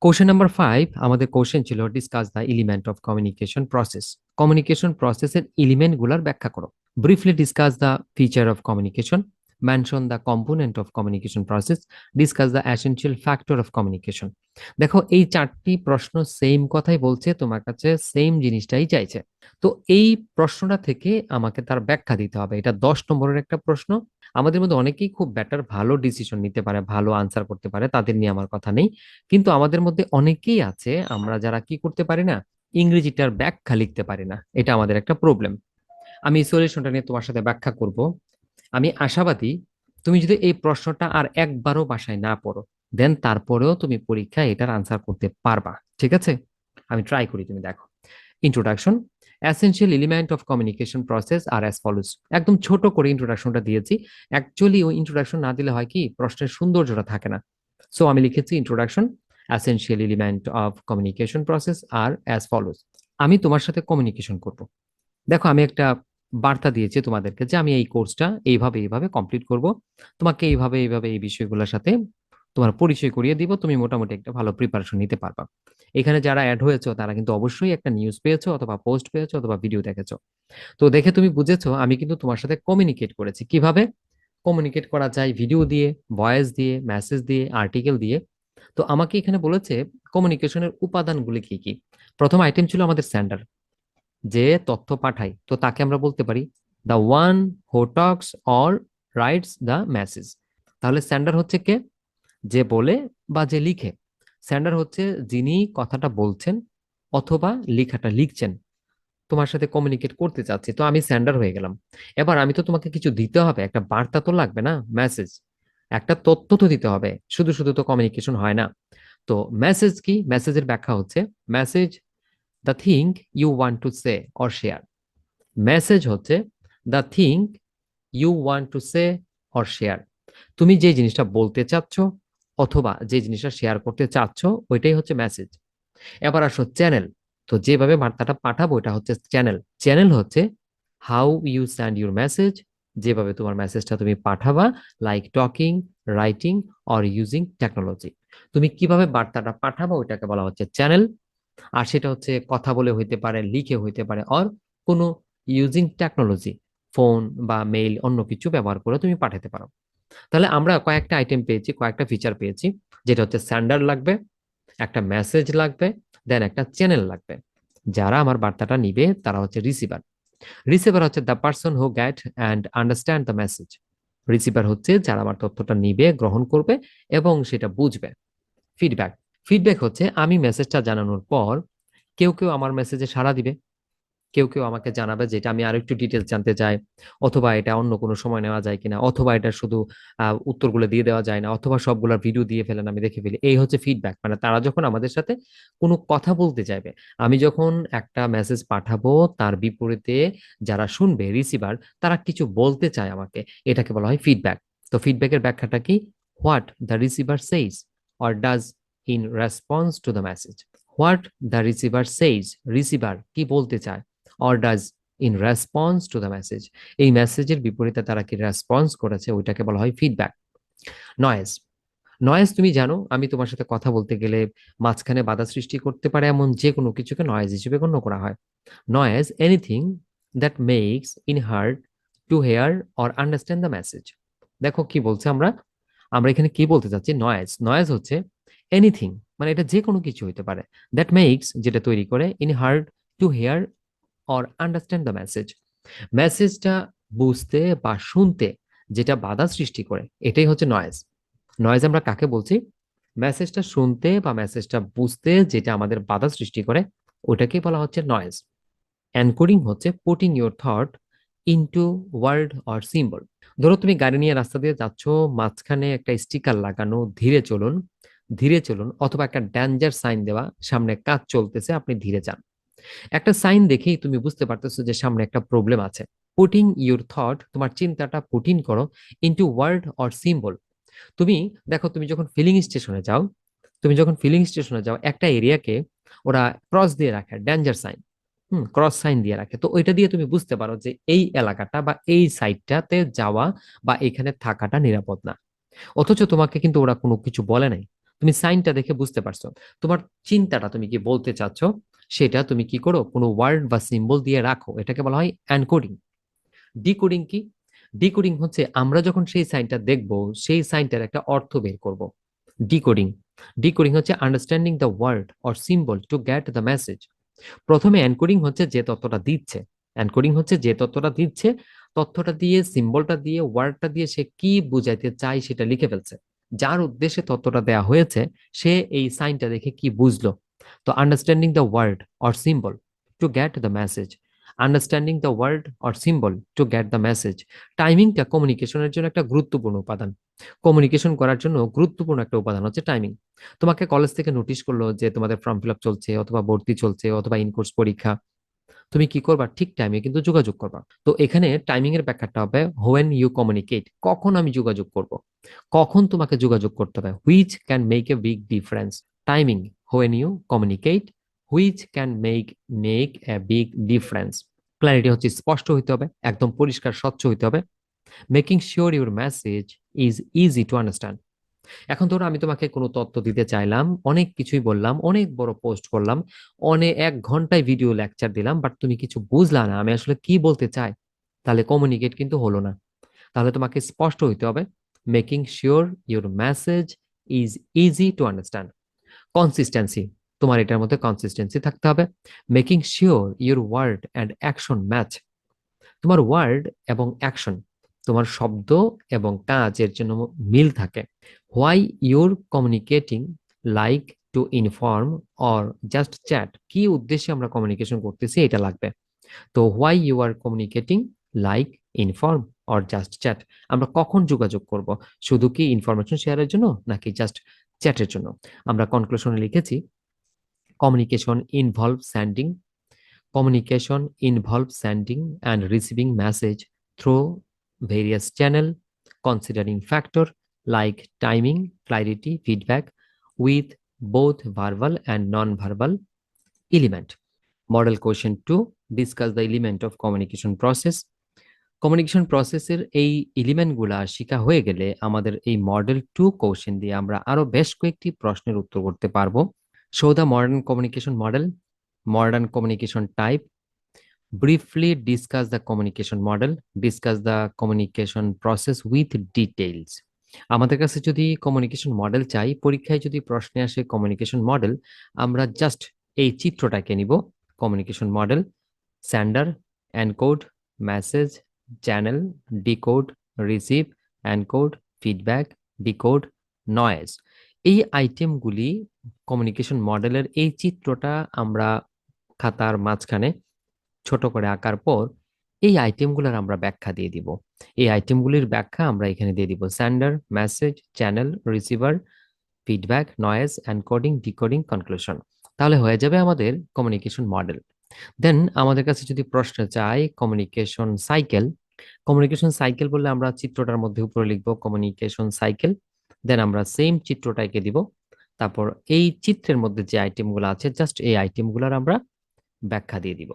Question number 5 আমাদের question ছিল discuss the element of communication process. Communication প্রসেসের এলিমেন্টগুলোর ব্যাখ্যা করো। Briefly discuss the feature of communication, mention the component of communication process, discuss the essential factor of communication. দেখো এই চারটি প্রশ্ন same কথাই বলছে, তোমার কাছে সেম জিনিসটাই চাইছে। তো এই প্রশ্নটা থেকে আমাকে তার ব্যাখ্যা দিতে হবে। এটা 10 নম্বরের একটা প্রশ্ন। আমাদের মধ্যে অনেকেই খুব বেটার ভালো ডিসিশন নিতে পারে, ভালো আনসার করতে পারে, তাদের নিয়ে আমার কথা নেই। কিন্তু আমাদের মধ্যে অনেকেই আছে আমরা যারা কি করতে পারি না, ইংরেজিটার ব্যাখ্যা লিখতে পারি না। এটা আমাদের একটা প্রবলেম। আমি এই সলিউশনটা নিয়ে তোমার সাথে ব্যাখ্যা করব। আমি আশাবাদী তুমি যদি এই প্রশ্নটা আর একবারও বাসায় না পড়ো, দেন তারপরেও তুমি পরীক্ষায় এটার আনসার করতে পারবা। ঠিক আছে, আমি ট্রাই করি, তুমি দেখো। Introduction. Essential element of communication process are as follows. একদম ছোট করে ইন্ট্রোডাকশনটা দিয়েছি। অ্যাকচুয়ালি ওই ইন্ট্রোডাকশন না দিলে হয় কি, প্রশ্নের সৌন্দর্যটা থাকে না। সো আমি লিখেছি introduction, essential element of communication process are as follows. আমি তোমার সাথে কমিউনিকেশন করব। দেখো আমি একটা বার্তা দিয়েছি তোমাদেরকে যে আমি এই কোর্সটা এইভাবে এইভাবে কমপ্লিট করব, তোমাকে এইভাবে এইভাবে এই বিষয়গুলোর সাথে তোমার পরিচয় করিয়ে দিব, তুমি মোটামুটি একটা ভালো প্রিপারেশন নিতে পারবা। এখানে যারা অ্যাড হয়েছো তারা কিন্তু অবশ্যই একটা নিউজ পেয়েছো অথবা পোস্ট পেয়েছো অথবা ভিডিও দেখেছো। তো দেখে তুমি বুঝেছো আমি কিন্তু তোমার সাথে কমিউনিকেট করেছি। কিভাবে কমিউনিকেট করা যায়? ভিডিও দিয়ে, ভয়েস দিয়ে, মেসেজ দিয়ে, আর্টিকেল দিয়ে। তো আমাকে এখানে বলেছে কমিউনিকেশনের উপাদানগুলি কি কি। প্রথম আইটেম ছিল আমাদের সেন্ডার, যে তথ্য পাঠায়, তো তাকে আমরা বলতে পারি the one who Tux or rights the message. তাহলে সেন্ডার হচ্ছে কে? যে বলে বা যে লিখে। সেন্ডার হচ্ছে যিনি কথাটা বলছেন অথবা লেখাটা লিখছেন। তোমার সাথে কমিউনিকেট করতে চাচ্ছি, তো আমি সেন্ডার হয়ে গেলাম। এবার আমি তো তোমাকে কিছু দিতে হবে, একটা বার্তা তো লাগবে না, মেসেজ, একটা তথ্য তো দিতে হবে। শুধু শুধু তো কমিউনিকেশন হয় না। তো মেসেজ কি? মেসেজের ব্যাখ্যা হচ্ছে message the thing you want to say or share. Message হচ্ছে the thing you want to say or share. তুমি যে জিনিসটা বলতে চাচ্ছ অথবা যে জিনিসটা শেয়ার করতে চাচ্ছ, ওইটাই হচ্ছে মেসেজ। এবার আসো চ্যানেল। তো যেভাবে বার্তাটা পাঠাবো এটা হচ্ছে চ্যানেল। চ্যানেল হচ্ছে how you send your message, যেভাবে তোমার মেসেজটা তুমি পাঠাবা, like talking, writing or using technology. তুমি কিভাবে বার্তাটা পাঠাবো ওইটাকে বলা হচ্ছে চ্যানেল। আর সেটা হচ্ছে কথা বলে হইতে পারে, লিখে হইতে পারে, অর কোনো ইউজিং টেকনোলজি, ফোন বা মেইল অন্য কিছু ব্যবহার করে তুমি পাঠাতে পারো। তাহলে আমরা কয়েকটা আইটেম পেয়েছি, কয়েকটা ফিচার পেয়েছি, যেটা হচ্ছে সেন্ডার লাগবে, একটা মেসেজ লাগবে, দেন একটা চ্যানেল লাগবে। যারা আমার বার্তাটা নিবে তারা হচ্ছে রিসিভার। রিসিভার হচ্ছে the person who gate and understand the message. Receiver হচ্ছে যারা আমার তথ্যটা নিবে, গ্রহণ করবে এবং সেটা বুঝবে। ফিডব্যাক। ফিডব্যাক হচ্ছে আমি মেসেজটা জানানোর পর কেউ কেউ আমার মেসেজে সাড়া দিবে, কেউ কেউ আমাকে জানাবে যেটা আমি আরেকটু ডিটেলস জানতে চাই, অথবা এটা অন্য কোনো সময় নেওয়া যায় কিনা, অথবা এটা শুধু উত্তরগুলো দিয়ে দেওয়া যায় না, অথবা সবগুলোর ভিডিও দিয়ে ফেলেন আমি দেখে ফেলি। এই হচ্ছে ফিডব্যাক, মানে তারা যখন আমাদের সাথে কোনো কথা বলতে চাইবে। আমি যখন একটা মেসেজ পাঠাবো তার বিপরীতে যারা শুনবে, রিসিভার, তারা কিছু বলতে চায় আমাকে, এটাকে বলা হয় ফিডব্যাক। তো ফিডব্যাকের ব্যাখ্যাটা কি? What the receiver সেইজ or does in response to the message. What the receiver সেইজ, receiver কি বলতে চায়, or does in response to the message, এই মেসেজের বিপরীতে তারা কি রেসপন্স করেছে, ওইটাকে বলা হয় ফিডব্যাক। নয়েজ। নয়েজ তুমি জানো, আমি তোমার সাথে কথা বলতে গেলে মাঝখানে বাধা সৃষ্টি করতে পারে এমন যে কোনো কিছুকে নয়েজ হিসেবে গণ্য করা হয়। Noise anything that makes it hard to hear or understand the message. দেখো কি বলছে, আমরা আমরা এখানে কি বলতে চাচ্ছি, নয়েজ। নয়েজ হচ্ছে এনিথিং, মানে এটা যে কোনো কিছু হতে পারে, দ্যাট মেক্স, যেটা তৈরি করে, it hard to hear or understand the message, মেসেজটা বুঝতে বা শুনতে যেটা বাধা সৃষ্টি করে, এটাই হচ্ছে নয়েজ। নয়েজ আমরা কাকে বলছি? মেসেজটা শুনতে বা মেসেজটা বুঝতে যেটা আমাদের বাধা সৃষ্টি করে, ওটাকেই বলা হচ্ছে নয়েজ। এনকোডিং হচ্ছে putting your thought into word or symbol. ধরো তুমি গাড়ি নিয়ে রাস্তা দিয়ে যাচ্ছ, মাঝখানে একটা স্টিকার লাগানো ধীরে চলুন, ধীরে চলুন, অথবা একটা ডেঞ্জার সাইন দেওয়া, সামনে কাজ চলতেছে, আপনি ধীরে যান। একটা সাইন দেখেই তুমি বুঝতে পারতেছো যে সামনে একটা প্রবলেম আছে। পুটিং ইউর থট, তোমার চিন্তাটা পুট ইন করো ইনটু ওয়ার্ড অর সিম্বল। তুমি দেখো, তুমি যখন ফিলিং স্টেশনে যাও, তুমি যখন ফিলিং স্টেশনে যাও, একটা এরিয়াকে ওরা ক্রস দিয়ে রাখে, ডেঞ্জার সাইন, ক্রস সাইন দিয়ে রাখে। তো ওইটা দিয়ে তুমি বুঝতে পারো যে এই এলাকাটা বা এই সাইডটাতে যাওয়া বা এখানে থাকাটা নিরাপদ না। অথচ তোমাকে কিন্তু ওরা কোনো কিছু বলে নাই, তুমি সাইনটা দেখে বুঝতে পারছো, তোমার চিন্তাটা তুমি কি বলতে চাচ্ছ সেটা তুমি কি করো, কোনো ওয়ার্ড বা সিম্বল দিয়ে রাখো, এটাকে বলা হয় এনকোডিং। ডিকোডিং কি? ডিকোডিং হচ্ছে আমরা যখন সেই সাইনটা দেখব, সেই সাইনটার একটা অর্থ বের করব। ডিকোডিং, ডিকোডিং হচ্ছে understanding the word or symbol to get the message. প্রথমে এনকোডিং হচ্ছে যে তথ্যটা দিচ্ছে, এনকোডিং হচ্ছে যে তথ্যটা দিচ্ছে, তথ্যটা দিয়ে সিম্বলটা দিয়ে ওয়ার্ডটা দিয়ে সে কি বুঝাইতে চায় সেটা লিখে ফেলছে। যার উদ্দেশ্যে তথ্যটা দেয়া হয়েছে সে এই সাইনটা দেখে কি বুঝলো। তো understanding the word or symbol to get the message, understanding the word or symbol to get the message. টাইমিংটা কমিউনিকেশনের জন্য একটা গুরুত্বপূর্ণ উপাদান। কমিউনিকেশন করার জন্য গুরুত্বপূর্ণ একটা উপাদান হচ্ছে টাইমিং। তোমাকে কলেজ থেকে নোটিশ করলো যে তোমাদের ফর্ম ফিল আপ চলছে অথবা ভর্তি চলছে অথবা ইন কোর্স পরীক্ষা, তুমি কি করবা, ঠিক টাইমে কিন্তু যোগাযোগ করবা। তো এখানে টাইমিং এর ব্যাখ্যাটা হবে হোয়েন ইউ কমিউনিকেট, কখন আমি যোগাযোগ করব, কখন তোমাকে যোগাযোগ করতে হবে, which can make a big difference. Timing, when you communicate, which can make a big difference. Clarity হচ্ছে স্পষ্ট হইতে হবে, একদম পরিষ্কার স্বচ্ছ হইতে হবে। Making sure your message is easy to understand. এখন ধরো আমি তোমাকে কোনো তথ্য দিতে চাইলাম, অনেক কিছুই বললাম, অনেক বড় পোস্ট করলাম, অনেক 1 ঘন্টায় ভিডিও লেকচার দিলাম, বাট তুমি কিছু বুঝলা না আমি আসলে কি বলতে চাই, তাহলে কমিউনিকেট কিন্তু হলো না। তাহলে তোমাকে স্পষ্ট হইতে হবে। Making sure your message is easy to understand. Consistency, তোমার এটার মধ্যে কনসিস্টেন্সি থাকতে হবে। Making sure your word and action match, তোমার ওয়ার্ড এবং অ্যাকশন, তোমার শব্দ এবং কাজের জন্য মিল থাকে। Why you're communicating, like to inform or just chat, কি উদ্দেশ্যে আমরা কমিউনিকেশন করতেছি এটা লাগবে। তো why you are communicating, like, inform or just chat, আমরা কখন যোগাযোগ করব, শুধু কি ইনফরমেশন শেয়ারের জন্য নাকি জাস্ট চ্যাটের জন্য। আমরা কনক্লুশনে লিখেছি communication involve sanding, communication involves sending and receiving message through various channel, considering factor like timing, clarity, feedback with both verbal and non-verbal element. Model question 2, discuss the element of communication process. Communication প্রসেসের এই এলিমেন্টগুলা শিখা হয়ে গেলে আমাদের এই model 2 question দিয়ে আমরা আরো বেশ কয়েকটি প্রশ্নের উত্তর করতে পারবো। Show the modern communication model, modern communication type, briefly discuss the communication model, discuss the communication process with details. আমাদের কাছে যদি কমিউনিকেশন মডেল চাই, পরীক্ষায় যদি প্রশ্নে আসে কমিউনিকেশন মডেল, আমরা জাস্ট এই চিত্রটাকে নিব। Communication model, sender, encode, message, channel, decode, receive, encode, feedback, decode, noise. এই আইটেমগুলি কমিউনিকেশন মডেলের এই চিত্রটা আমরা খাতার মাঝখানে ছোট করে আঁকার পর এই আইটেমগুলোর আমরা ব্যাখ্যা দিয়ে দিব। এই আইটেমগুলির ব্যাখ্যা আমরা এখানে দিয়ে দিব। Sender, message, channel, receiver, feedback, noise, encoding, decoding, conclusion. তাহলে হয়ে যাবে আমাদের কমিউনিকেশন মডেল। দেন আমাদের কাছে যদি প্রশ্ন চাই কমিউনিকেশন সাইকেল, কমিউনিকেশন সাইকেল বললে আমরা চিত্রটার মধ্যে উপরে লিখবো কমিউনিকেশন সাইকেল। দেন আমরা সেম চিত্রটাকে দিব, তারপর এই চিত্রের মধ্যে যে আইটেমগুলো আছে জাস্ট এই আইটেমগুলোর আমরা ব্যাখ্যা দিয়ে দিব।